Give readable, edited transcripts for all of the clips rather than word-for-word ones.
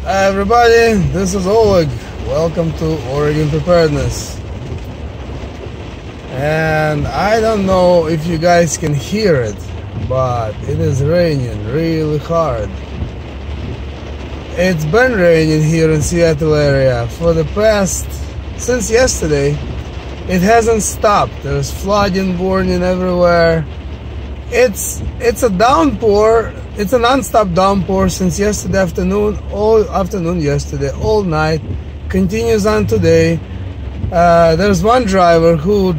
Hi everybody, this is Oleg. Welcome to Oregon Preparedness. And I don't know if you guys can hear it, but it is raining really hard. It's been raining here in Seattle area for the past, since yesterday. It hasn't stopped. There's flooding, warning everywhere. It's a downpour. It's a non-stop downpour since yesterday afternoon, all afternoon yesterday, all night, continues on today. There's one driver who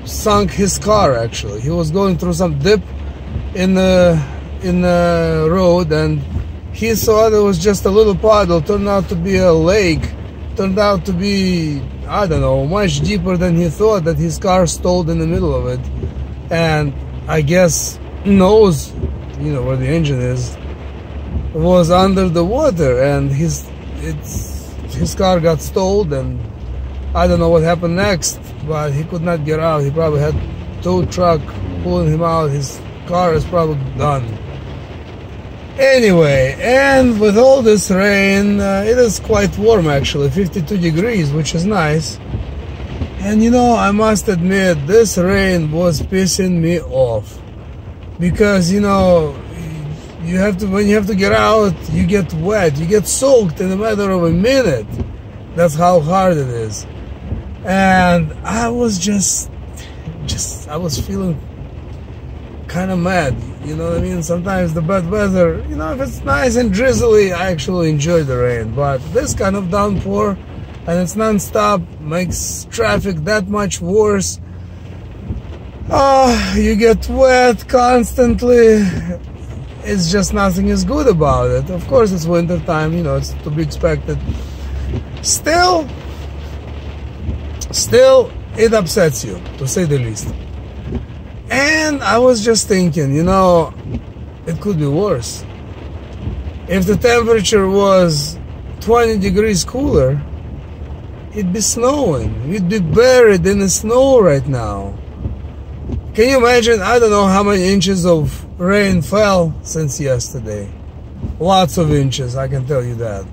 sunk his car. Actually, he was going through some dip in the road, and he saw there was just a little puddle. Turned out to be a lake. Turned out to be, I don't know, much deeper than he thought. That his car stalled in the middle of it, and I guess knows, you know, where the engine is, was under the water, and his car got stalled, and I don't know what happened next, but he could not get out. He probably had tow truck pulling him out. His car is probably done. Anyway, and with all this rain, it is quite warm actually, 52 degrees, which is nice. And you know, I must admit, this rain was pissing me off. Because, you know, when you have to get out, you get wet, you get soaked in a matter of a minute. That's how hard it is. And I was I was feeling kind of mad, you know what I mean? Sometimes the bad weather, you know, if it's nice and drizzly, I actually enjoy the rain. But this kind of downpour, and it's non-stop, makes traffic that much worse. You get wet constantly. It's just nothing is good about it. Of course, it's winter time, you know, it's to be expected. Still, it upsets you, to say the least. And I was just thinking, you know, it could be worse. If the temperature was 20 degrees cooler, it'd be snowing. We'd be buried in the snow right now. Can you imagine? I don't know how many inches of rain fell since yesterday. Lots of inches, I can tell you that.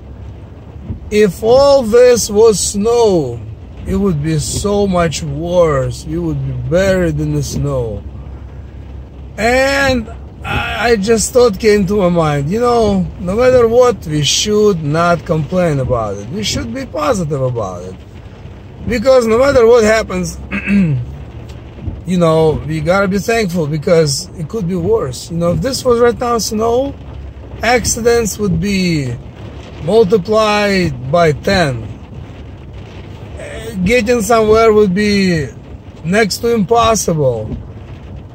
If all this was snow, it would be so much worse. You would be buried in the snow. And I just thought came to my mind, you know, no matter what, we should not complain about it. We should be positive about it. Because no matter what happens, you know, we gotta be thankful, because it could be worse. You know, if this was right now snow, accidents would be multiplied by 10. Getting somewhere would be next to impossible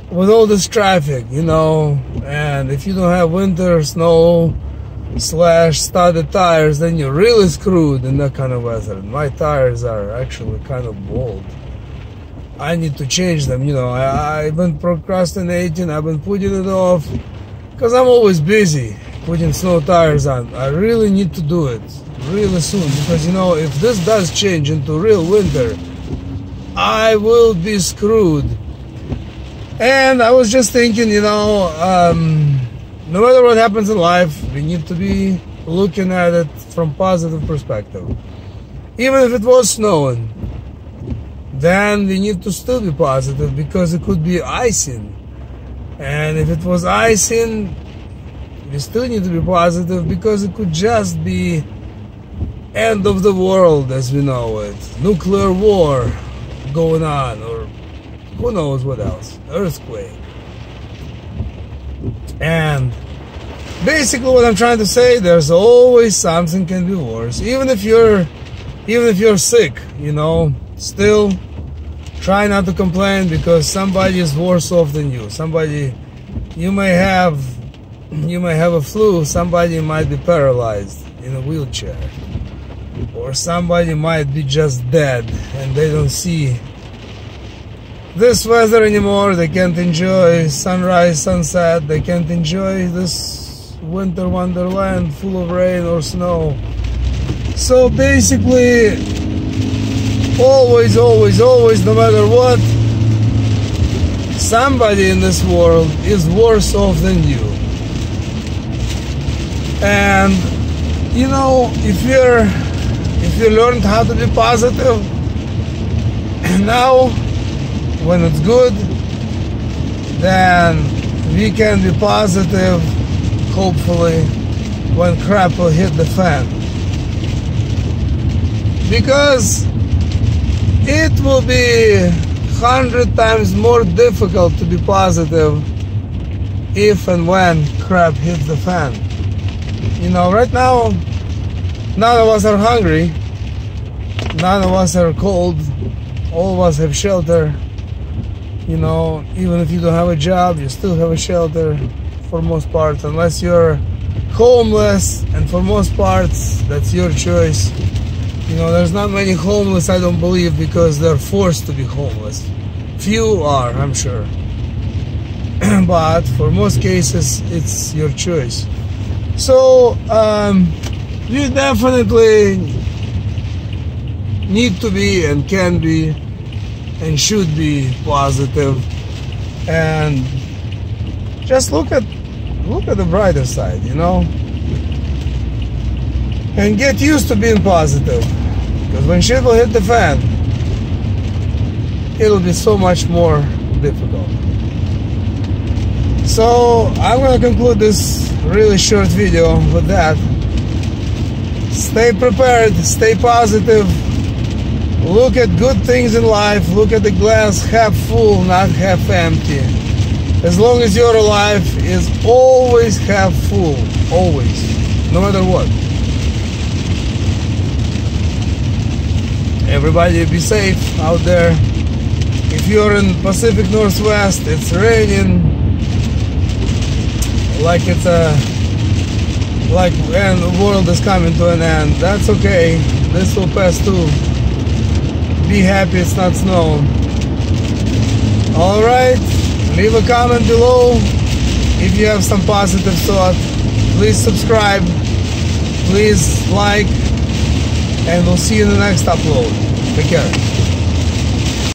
with all this traffic, you know. And if you don't have winter snow / studded tires, then you're really screwed in that kind of weather. My tires are actually kind of bald. I need to change them, you know. I've been procrastinating, I've been putting it off, because I'm always busy putting snow tires on. I really need to do it really soon, because, you know, if this does change into real winter, I will be screwed. And I was just thinking, you know, no matter what happens in life, we need to be looking at it from positive perspective. Even if it was snowing, then we need to still be positive, because it could be icing. And if it was icing, we still need to be positive, because it could just be end of the world as we know it. Nuclear war going on, or who knows what else. Earthquake. And basically what I'm trying to say, there's always something can be worse. Even if you're sick, you know, still try not to complain, because somebody is worse off than you. Somebody, you may have a flu, somebody might be paralyzed in a wheelchair, or somebody might be just dead and they don't see this weather anymore. They can't enjoy sunrise, sunset. They can't enjoy this winter wonderland full of rain or snow. So basically, always, no matter what, somebody in this world is worse off than you. And you know, if you learned how to be positive, now when it's good, then we can be positive, hopefully, when crap will hit the fan. Because it will be 100 times more difficult to be positive if and when crap hits the fan. You know, right now, none of us are hungry, none of us are cold, all of us have shelter. You know, even if you don't have a job, you still have a shelter for most parts, unless you're homeless, and for most parts, that's your choice. You know, there's not many homeless, I don't believe, because they're forced to be homeless. Few are, I'm sure. But for most cases, it's your choice. So, you definitely need to be and can be and should be positive, and just look at the brighter side, you know, and get used to being positive, because when shit will hit the fan, it'll be so much more difficult. So I'm gonna conclude this really short video with that. Stay prepared, stay positive. Look at good things in life. Look at the glass half full, not half empty. As long as your life is always half full, always, no matter what. Everybody be safe out there. If you're in Pacific Northwest, it's raining like and the world is coming to an end. That's okay. This will pass too. Be happy it's not snow. Alright, leave a comment below if you have some positive thought. Please subscribe, please like, and we'll see you in the next upload. Take care.